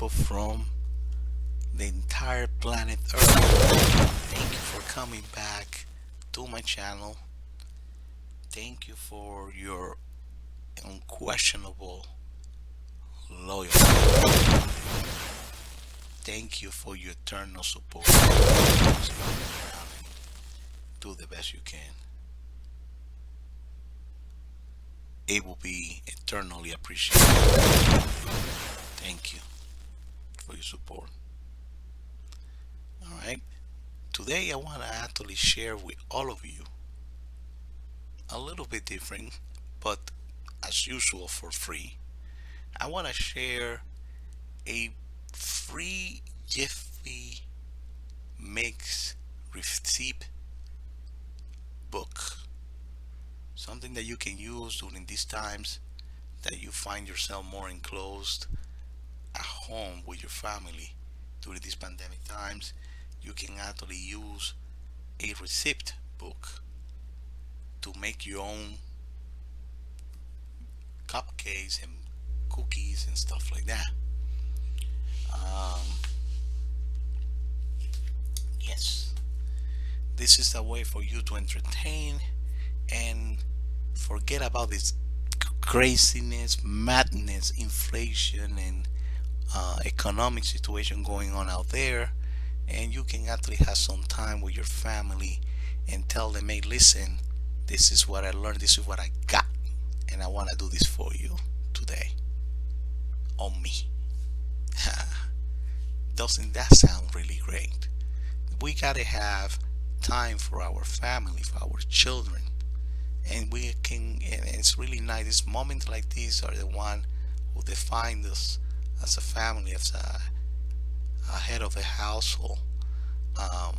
people from the entire planet Earth. Thank you for coming back to my channel. Thank you for your unquestionable loyalty. Thank you for your eternal support. Just come around and do the best you can. It will be eternally appreciated. Thank you for your support. All right. Today I want to actually share with all of you a little bit different, but as usual for free. I want to share a free Jiffy mix receipt book. Something that you can use during these times that you find yourself more enclosed at home with your family during these pandemic times. You can actually use a receipt book to make your own cupcakes and cookies and stuff like that. Um, yes, this is a way for you to entertain and forget about this craziness, madness, inflation, and economic situation going on out there. And you can actually have some time with your family and tell them, hey, listen, this is what I learned, this is what I got, and I want to do this for you today on me. Doesn't that sound really great? We gotta have time for our family, for our children, and we can. And it's really nice. These moments like these are the one who define us as a family, as a head of a household. Um,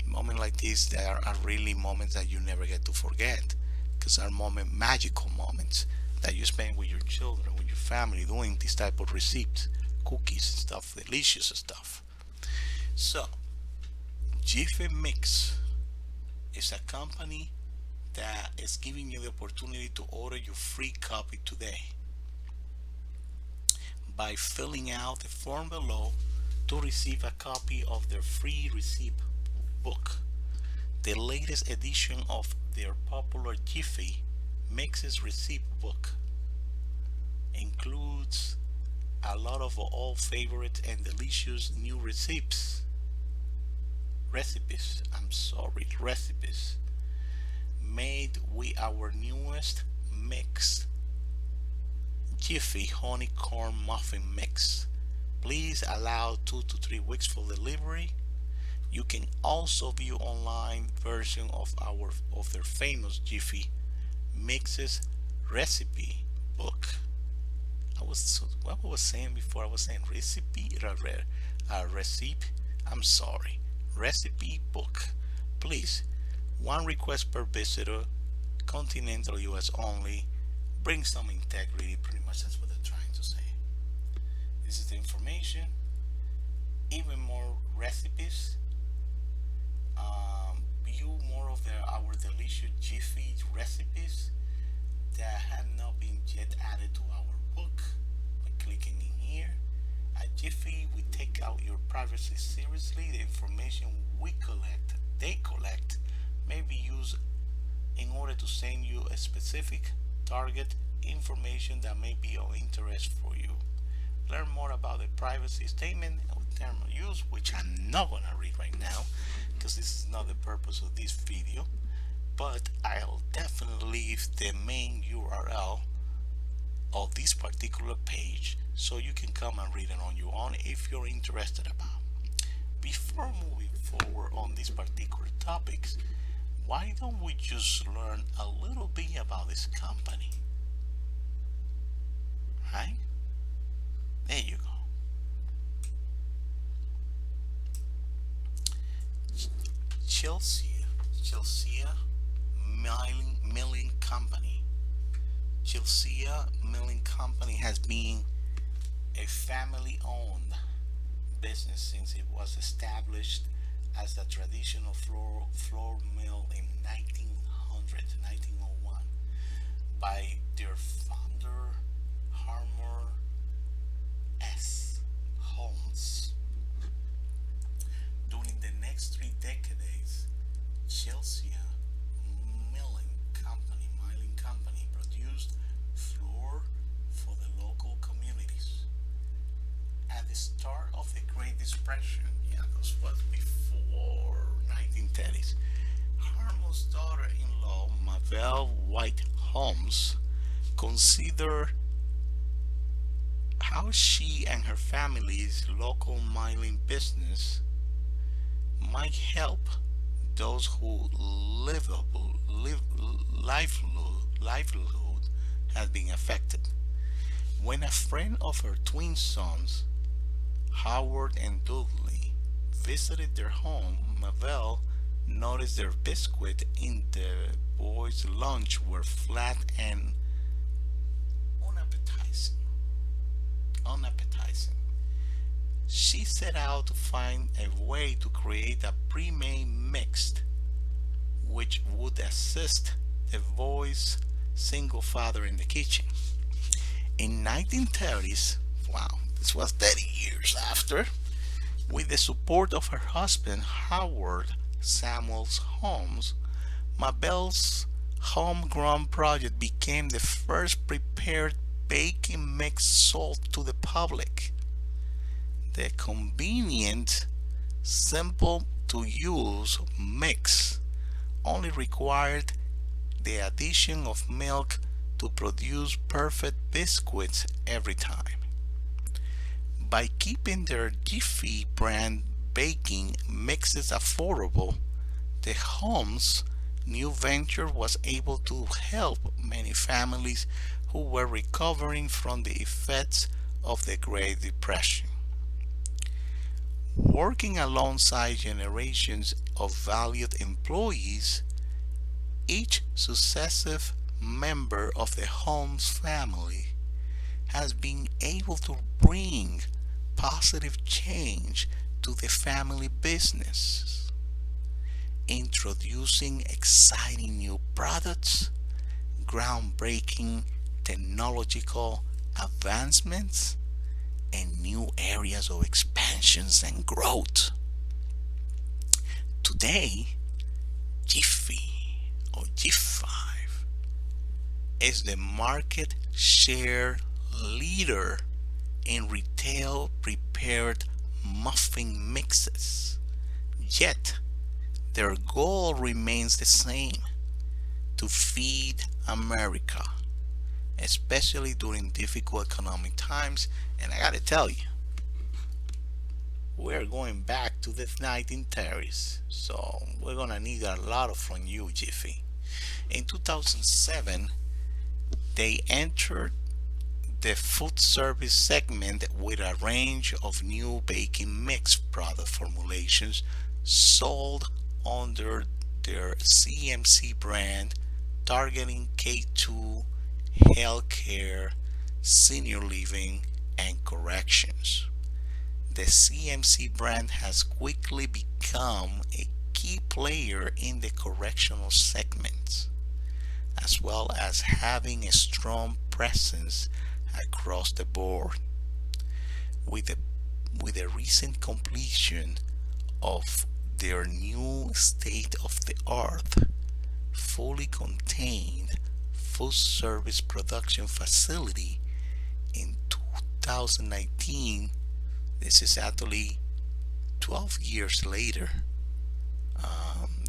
Moments like this, are really moments that you never get to forget, because are magical moments that you spend with your children, with your family, doing this type of receipts, cookies and stuff, delicious stuff. So, Jiffy Mix is a company that is giving you the opportunity to order your free copy today by filling out the form below to receive a copy of their free receipt book. The latest edition of their popular Jiffy Mixes receipt book includes a lot of all favorite and delicious new recipes made with our newest mix, Jiffy honey corn muffin mix. Please allow 2 to 3 weeks for delivery. You can also view online version of their famous Jiffy mixes recipe book. What I was saying before, I was saying recipe. I'm sorry, recipe book. Please, one request per visitor, continental US only. Bring some integrity. Pretty much that's what they're trying to say. This is the information. Even more recipes. View more of our delicious Jiffy recipes that have not been yet added to our book by clicking in here. At Jiffy, we take out your privacy seriously. The information they collect, may be used in order to send you a specific target information that may be of interest for you. Learn more about the privacy statement of term of use, which I'm not going to read right now because this is not the purpose of this video, but I'll definitely leave the main URL of this particular page so you can come and read it on your own if you're interested about. Before moving forward on these particular topics, why don't we just learn a little bit about this company? Right? There you go. Chelsea Milling Company. Chelsea Milling Company has been a family-owned business since it was established as a traditional flour mill in 1901 by their founder Harmer S. Depression. Yeah, this was before 1930s. Harmon's daughter-in-law, Mabel White Holmes, considered how she and her family's local mining business might help those who livelihood had been affected. When a friend of her twin sons, Howard and Dudley, visited their home, Mabel noticed their biscuit in the boys' lunch were flat and unappetizing. unappetizing. She set out to find a way to create a pre-made mix which would assist the boy's single father in the kitchen. In 1930s, wow, this was 30 years after, with the support of her husband Howard Samuels Holmes, Mabel's homegrown project became the first prepared baking mix sold to the public. The convenient, simple to use mix only required the addition of milk to produce perfect biscuits every time. By keeping their Jiffy brand baking mixes affordable, the Holmes new venture was able to help many families who were recovering from the effects of the Great Depression. Working alongside generations of valued employees, each successive member of the Holmes family has been able to bring positive change to the family business, introducing exciting new products, groundbreaking technological advancements, and new areas of expansions and growth. Today, Jiffy or G5 is the market share leader in retail prepared muffin mixes. Yet, their goal remains the same: to feed America, especially during difficult economic times. And I gotta tell you, we're going back to the 1930s, so we're gonna need a lot of from you, Jiffy. In 2007, they entered the food service segment with a range of new baking mix product formulations sold under their CMC brand, targeting K2, healthcare, senior living, and corrections. The CMC brand has quickly become a key player in the correctional segment, as well as having a strong presence across the board. With the, with the recent completion of their new state of the art, fully contained food service production facility in 2019, this is actually 12 years later, um,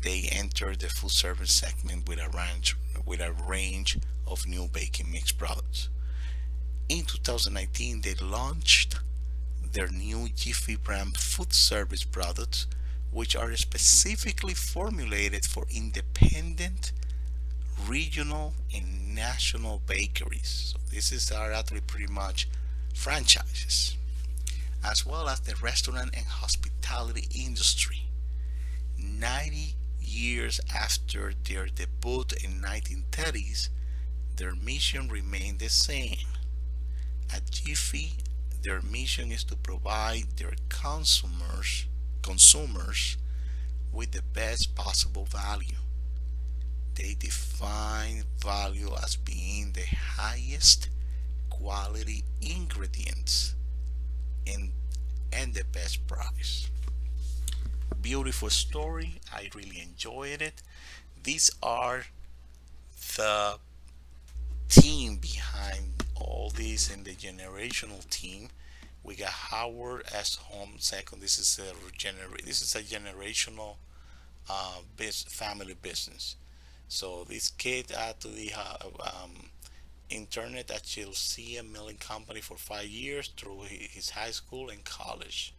they entered the food service segment with a range of new baking mix products. In 2019, they launched their new Jiffy brand food service products, which are specifically formulated for independent, regional, and national bakeries. So this is are actually pretty much franchises, as well as the restaurant and hospitality industry. 90 years after their debut in 1930s, their mission remained the same. At Jiffy, their mission is to provide their consumers with the best possible value. They define value as being the highest quality ingredients and, and the best price. Beautiful story. I really enjoyed it. These are the team behind all this and the generational team We got Howard as home second. This is a generational family business. So this kid actually interned at Chelsea Milling Company for 5 years through his high school and college.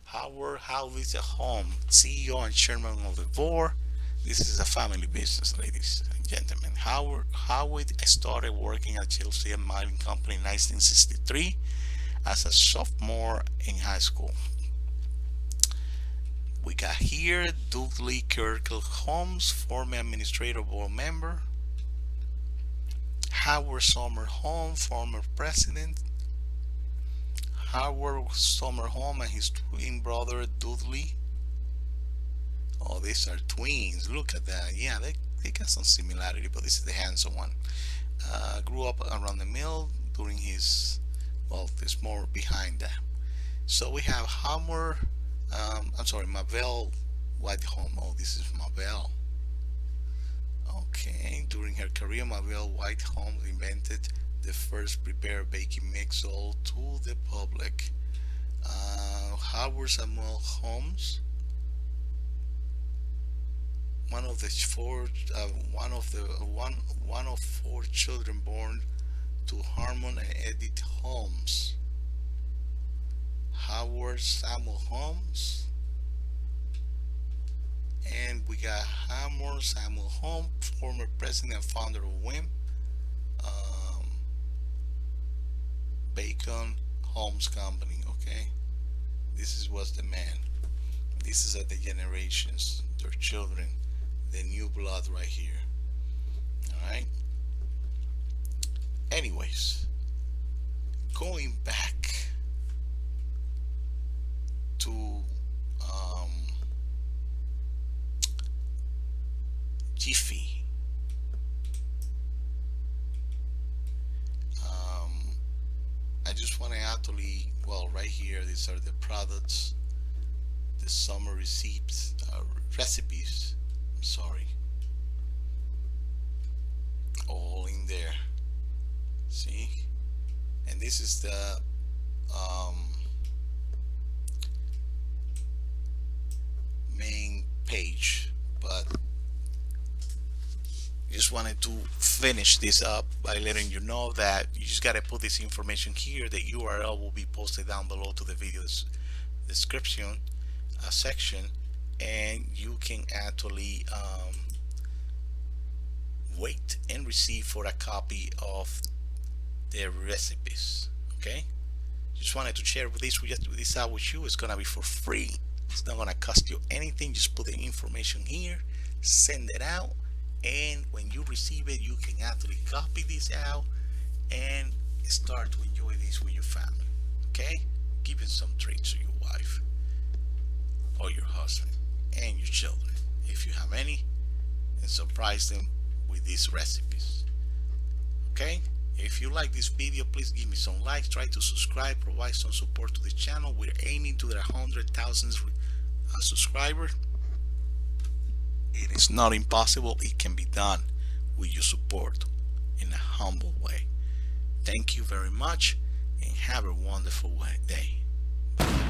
Howard Howe is a home CEO and chairman of the board. This is a family business, ladies and gentlemen. Howard started working at Chelsea Mining Company in 1963 as a sophomore in high school. We got here Dudley Kirkle Holmes, former administrative board member. Howard Summer Home, former president. Howard Summer Home and his twin brother Dudley. Oh, these are twins. Look at that. Yeah, they got some similarity, but this is the handsome one. Grew up around the mill during his, well, there's more behind that. So we have Hammer, I'm sorry, Mabel Whitehome. Oh, this is Mabel. Okay, during her career, Mabel Whitehome invented the first prepared baking mix sold to the public. Howard Samuel Holmes, one of the four, one of four children born to Harmon and Edith Holmes. Howard Samuel Holmes, and we got Hammer Samuel Holmes, former president and founder of WIM, um, Bacon Holmes Company. Okay, this is what's the man. This is at the generations, their children, the new blood right here. All right. Anyways, going back to Jiffy. I just want to actually, well, right here, these are the products, the summer receipts, recipes. I'm sorry, all in there. See, and this is the um, main page, but just wanted to finish this up by letting you know that you just got to put this information here. The URL will be posted down below to the video's description section, and you can actually wait and receive for a copy of the recipes. Okay, just wanted to share this out with you. It's gonna be for free. It's not gonna cost you anything. Just put the information here, send it out, and when you receive it, you can actually copy this out and start to enjoy this with your family. Okay, giving some treats to your wife or your husband and your children if you have any, and surprise them with these recipes. Okay, if you like this video, please give me some likes, try to subscribe, provide some support to the channel. We're aiming to the 100,000 subscribers. It is not impossible. It can be done with your support in a humble way. Thank you very much and have a wonderful day. Bye.